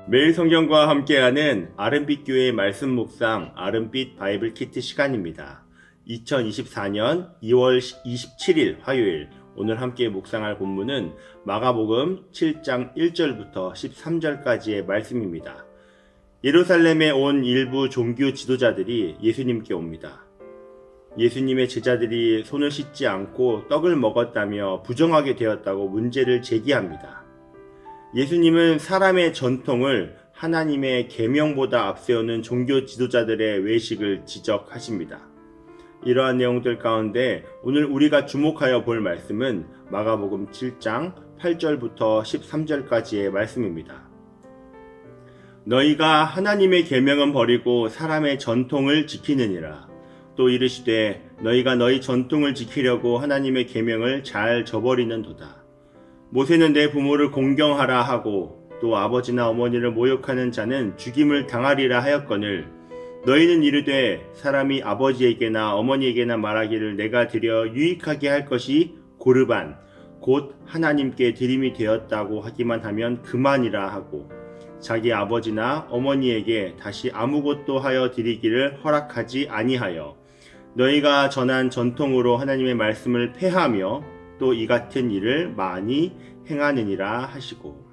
매일 성경과 함께하는 아름빛 교회 말씀 묵상 아름빛 바이블 키트 시간입니다. 2024년 2월 27일 화요일 오늘 함께 묵상할 본문은 마가복음 7장 1절부터 13절까지의 말씀입니다. 예루살렘에 온 일부 종교 지도자들이 예수님께 옵니다. 예수님의 제자들이 손을 씻지 않고 떡을 먹었다며 부정하게 되었다고 문제를 제기합니다. 예수님은 사람의 전통을 하나님의 계명보다 앞세우는 종교 지도자들의 외식을 지적하십니다. 이러한 내용들 가운데 오늘 우리가 주목하여 볼 말씀은 마가복음 7장 8절부터 13절까지의 말씀입니다. 너희가 하나님의 계명은 버리고 사람의 전통을 지키느니라. 또 이르시되 너희가 너희 전통을 지키려고 하나님의 계명을 잘 저버리는도다. 모세는 내 부모를 공경하라 하고 또 아버지나 어머니를 모욕하는 자는 죽임을 당하리라 하였거늘 너희는 이르되 사람이 아버지에게나 어머니에게나 말하기를 내가 드려 유익하게 할 것이 고르반 곧 하나님께 드림이 되었다고 하기만 하면 그만이라 하고 자기 아버지나 어머니에게 다시 아무것도 하여 드리기를 허락하지 아니하여 너희가 전한 전통으로 하나님의 말씀을 폐하며 또 이 같은 일을 많이 행하느니라 하시고.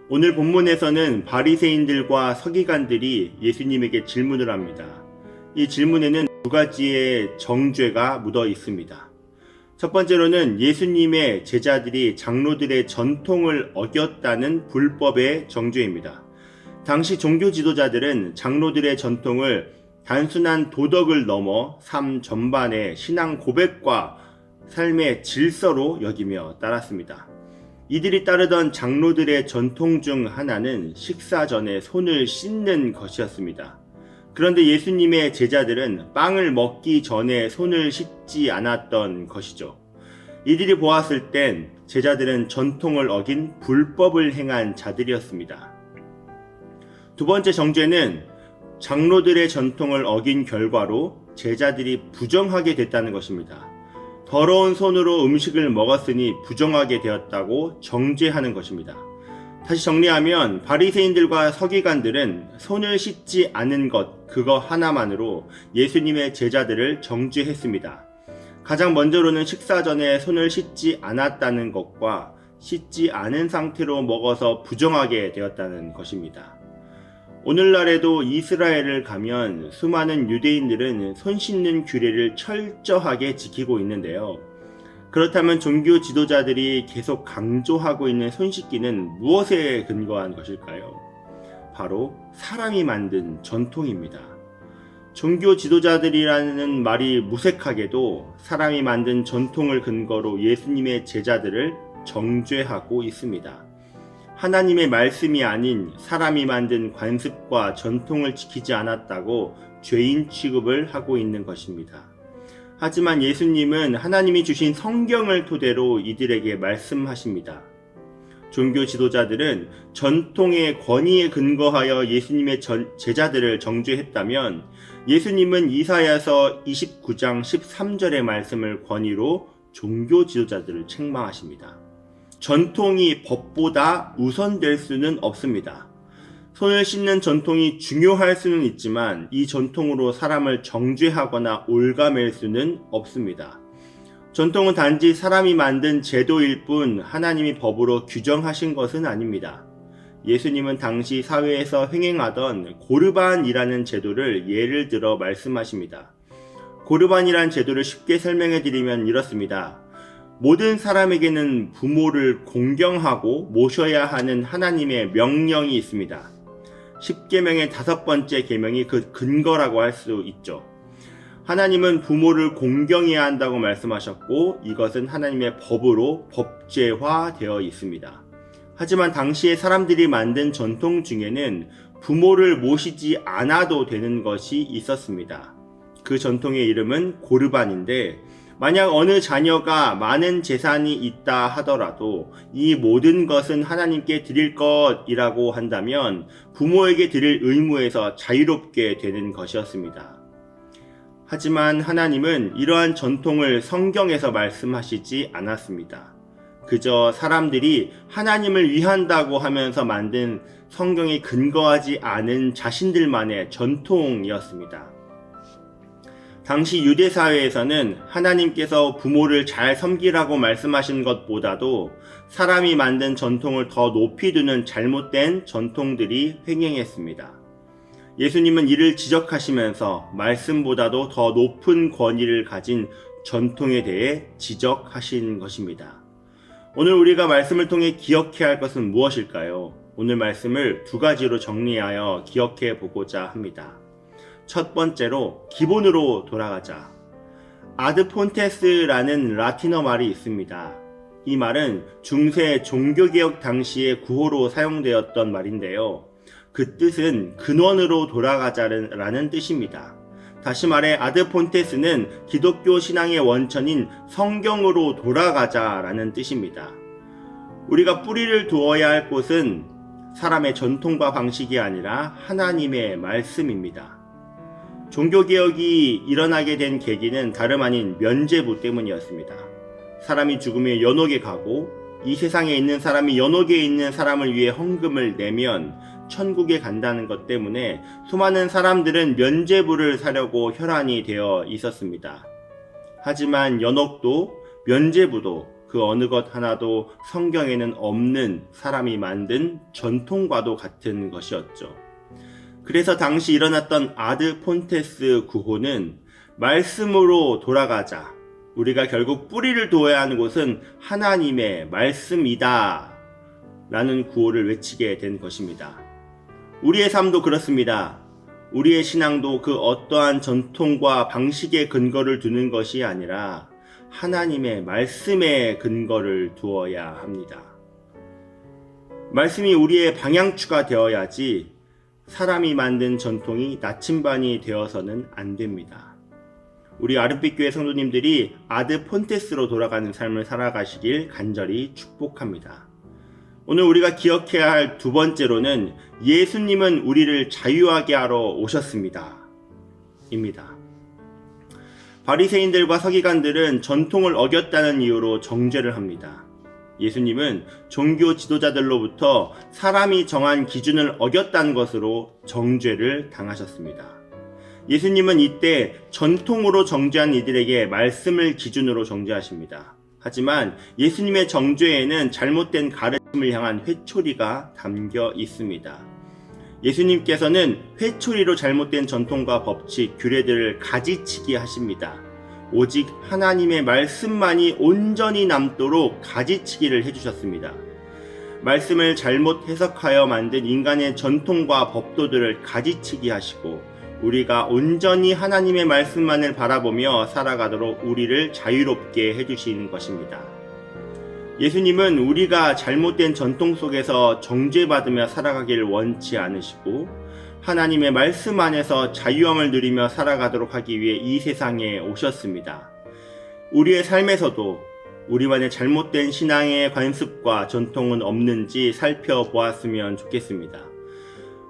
오늘 본문에서는 바리새인들과 서기관들이 예수님에게 질문을 합니다. 이 질문에는 두 가지의 정죄가 묻어 있습니다. 첫 번째로는 예수님의 제자들이 장로들의 전통을 어겼다는 불법의 정죄입니다. 당시 종교 지도자들은 장로들의 전통을 단순한 도덕을 넘어 삶 전반의 신앙 고백과 삶의 질서로 여기며 따랐습니다. 이들이 따르던 장로들의 전통 중 하나는 식사 전에 손을 씻는 것이었습니다. 그런데 예수님의 제자들은 빵을 먹기 전에 손을 씻지 않았던 것이죠. 이들이 보았을 땐 제자들은 전통을 어긴 불법을 행한 자들이었습니다. 두 번째 정죄는 장로들의 전통을 어긴 결과로 제자들이 부정하게 됐다는 것입니다. 더러운 손으로 음식을 먹었으니 부정하게 되었다고 정죄하는 것입니다. 다시 정리하면 바리새인들과 서기관들은 손을 씻지 않은 것 그거 하나만으로 예수님의 제자들을 정죄했습니다. 가장 먼저로는 식사 전에 손을 씻지 않았다는 것과 씻지 않은 상태로 먹어서 부정하게 되었다는 것입니다. 오늘날에도 이스라엘을 가면 수많은 유대인들은 손 씻는 규례를 철저하게 지키고 있는데요. 그렇다면 종교 지도자들이 계속 강조하고 있는 손 씻기는 무엇에 근거한 것일까요? 바로 사람이 만든 전통입니다. 종교 지도자들이라는 말이 무색하게도 사람이 만든 전통을 근거로 예수님의 제자들을 정죄하고 있습니다. 하나님의 말씀이 아닌 사람이 만든 관습과 전통을 지키지 않았다고 죄인 취급을 하고 있는 것입니다. 하지만 예수님은 하나님이 주신 성경을 토대로 이들에게 말씀하십니다. 종교 지도자들은 전통의 권위에 근거하여 예수님의 제자들을 정죄했다면 예수님은 이사야서 29장 13절의 말씀을 권위로 종교 지도자들을 책망하십니다. 전통이 법보다 우선될 수는 없습니다. 손을 씻는 전통이 중요할 수는 있지만 이 전통으로 사람을 정죄하거나 올가맬 수는 없습니다. 전통은 단지 사람이 만든 제도일 뿐 하나님이 법으로 규정하신 것은 아닙니다. 예수님은 당시 사회에서 횡행하던 고르반이라는 제도를 예를 들어 말씀하십니다. 고르반이란 제도를 쉽게 설명해 드리면 이렇습니다. 모든 사람에게는 부모를 공경하고 모셔야 하는 하나님의 명령이 있습니다. 10계명의 5번째 계명이 그 근거라고 할 수 있죠. 하나님은 부모를 공경해야 한다고 말씀하셨고 이것은 하나님의 법으로 법제화되어 있습니다. 하지만 당시에 사람들이 만든 전통 중에는 부모를 모시지 않아도 되는 것이 있었습니다. 그 전통의 이름은 고르반인데 만약 어느 자녀가 많은 재산이 있다 하더라도 이 모든 것은 하나님께 드릴 것이라고 한다면 부모에게 드릴 의무에서 자유롭게 되는 것이었습니다. 하지만 하나님은 이러한 전통을 성경에서 말씀하시지 않았습니다. 그저 사람들이 하나님을 위한다고 하면서 만든 성경에 근거하지 않은 자신들만의 전통이었습니다. 당시 유대 사회에서는 하나님께서 부모를 잘 섬기라고 말씀하신 것보다도 사람이 만든 전통을 더 높이 두는 잘못된 전통들이 횡행했습니다. 예수님은 이를 지적하시면서 말씀보다도 더 높은 권위를 가진 전통에 대해 지적하신 것입니다. 오늘 우리가 말씀을 통해 기억해야 할 것은 무엇일까요? 오늘 말씀을 두 가지로 정리하여 기억해 보고자 합니다. 첫 번째로 기본으로 돌아가자. 아드 폰테스라는 라틴어 말이 있습니다. 이 말은 중세 종교개혁 당시의 구호로 사용되었던 말인데요. 그 뜻은 근원으로 돌아가자라는 뜻입니다. 다시 말해 아드 폰테스는 기독교 신앙의 원천인 성경으로 돌아가자라는 뜻입니다. 우리가 뿌리를 두어야 할 곳은 사람의 전통과 방식이 아니라 하나님의 말씀입니다. 종교개혁이 일어나게 된 계기는 다름 아닌 면죄부 때문이었습니다. 사람이 죽으면 연옥에 가고 이 세상에 있는 사람이 연옥에 있는 사람을 위해 헌금을 내면 천국에 간다는 것 때문에 수많은 사람들은 면죄부를 사려고 혈안이 되어 있었습니다. 하지만 연옥도 면죄부도 그 어느 것 하나도 성경에는 없는 사람이 만든 전통과도 같은 것이었죠. 그래서 당시 일어났던 아드 폰테스 구호는 말씀으로 돌아가자. 우리가 결국 뿌리를 두어야 하는 곳은 하나님의 말씀이다. 라는 구호를 외치게 된 것입니다. 우리의 삶도 그렇습니다. 우리의 신앙도 그 어떠한 전통과 방식의 근거를 두는 것이 아니라 하나님의 말씀에 근거를 두어야 합니다. 말씀이 우리의 방향추가 되어야지 사람이 만든 전통이 나침반이 되어서는 안 됩니다. 우리 아름빛교회 성도님들이 아드 폰테스로 돌아가는 삶을 살아가시길 간절히 축복합니다. 오늘 우리가 기억해야 할 두 번째로는 예수님은 우리를 자유하게 하러 오셨습니다. 입니다. 바리새인들과 서기관들은 전통을 어겼다는 이유로 정죄를 합니다. 예수님은 종교 지도자들로부터 사람이 정한 기준을 어겼다는 것으로 정죄를 당하셨습니다. 예수님은 이때 전통으로 정죄한 이들에게 말씀을 기준으로 정죄하십니다. 하지만 예수님의 정죄에는 잘못된 가르침을 향한 회초리가 담겨 있습니다. 예수님께서는 회초리로 잘못된 전통과 법칙, 규례들을 가지치기 하십니다. 오직 하나님의 말씀만이 온전히 남도록 가지치기를 해주셨습니다. 말씀을 잘못 해석하여 만든 인간의 전통과 법도들을 가지치기 하시고 우리가 온전히 하나님의 말씀만을 바라보며 살아가도록 우리를 자유롭게 해주신 것입니다. 예수님은 우리가 잘못된 전통 속에서 정죄받으며 살아가기를 원치 않으시고 하나님의 말씀 안에서 자유함을 누리며 살아가도록 하기 위해 이 세상에 오셨습니다. 우리의 삶에서도 우리만의 잘못된 신앙의 관습과 전통은 없는지 살펴보았으면 좋겠습니다.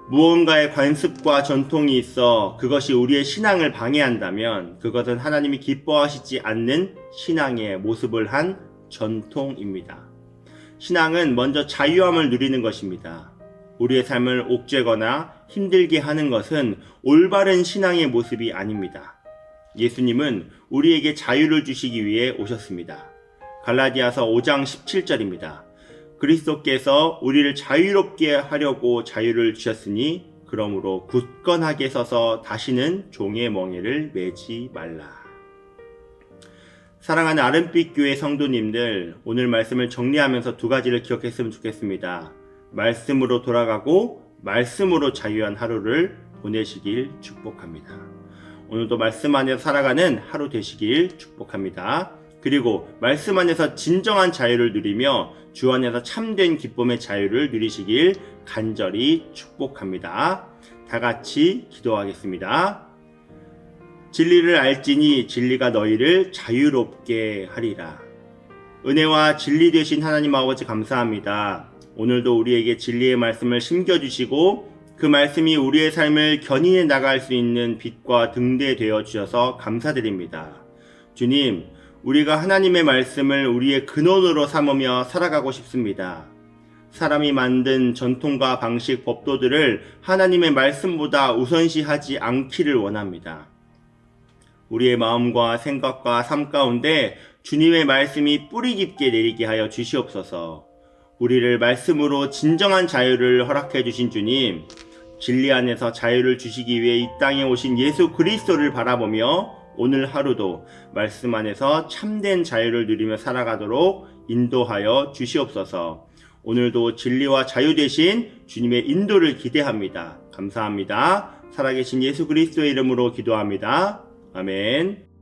무언가의 관습과 전통이 있어 그것이 우리의 신앙을 방해한다면 그것은 하나님이 기뻐하시지 않는 신앙의 모습을 한 전통입니다. 신앙은 먼저 자유함을 누리는 것입니다. 우리의 삶을 옥죄거나 힘들게 하는 것은 올바른 신앙의 모습이 아닙니다. 예수님은 우리에게 자유를 주시기 위해 오셨습니다. 갈라디아서 5장 17절입니다. 그리스도께서 우리를 자유롭게 하려고 자유를 주셨으니 그러므로 굳건하게 서서 다시는 종의 멍에를 매지 말라. 사랑하는 아름빛 교회 성도님들, 오늘 말씀을 정리하면서 두 가지를 기억했으면 좋겠습니다. 말씀으로 돌아가고 말씀으로 자유한 하루를 보내시길 축복합니다. 오늘도 말씀 안에서 살아가는 하루 되시길 축복합니다. 그리고 말씀 안에서 진정한 자유를 누리며 주 안에서 참된 기쁨의 자유를 누리시길 간절히 축복합니다. 다 같이 기도하겠습니다. 진리를 알지니 진리가 너희를 자유롭게 하리라. 은혜와 진리 되신 하나님 아버지 감사합니다. 오늘도 우리에게 진리의 말씀을 심겨주시고 그 말씀이 우리의 삶을 견인해 나갈 수 있는 빛과 등대 되어 주셔서 감사드립니다. 주님, 우리가 하나님의 말씀을 우리의 근원으로 삼으며 살아가고 싶습니다. 사람이 만든 전통과 방식, 법도들을 하나님의 말씀보다 우선시하지 않기를 원합니다. 우리의 마음과 생각과 삶 가운데 주님의 말씀이 뿌리 깊게 내리게 하여 주시옵소서. 우리를 말씀으로 진정한 자유를 허락해 주신 주님, 진리 안에서 자유를 주시기 위해 이 땅에 오신 예수 그리스도를 바라보며 오늘 하루도 말씀 안에서 참된 자유를 누리며 살아가도록 인도하여 주시옵소서. 오늘도 진리와 자유 대신 주님의 인도를 기대합니다. 감사합니다. 살아계신 예수 그리스도의 이름으로 기도합니다. 아멘.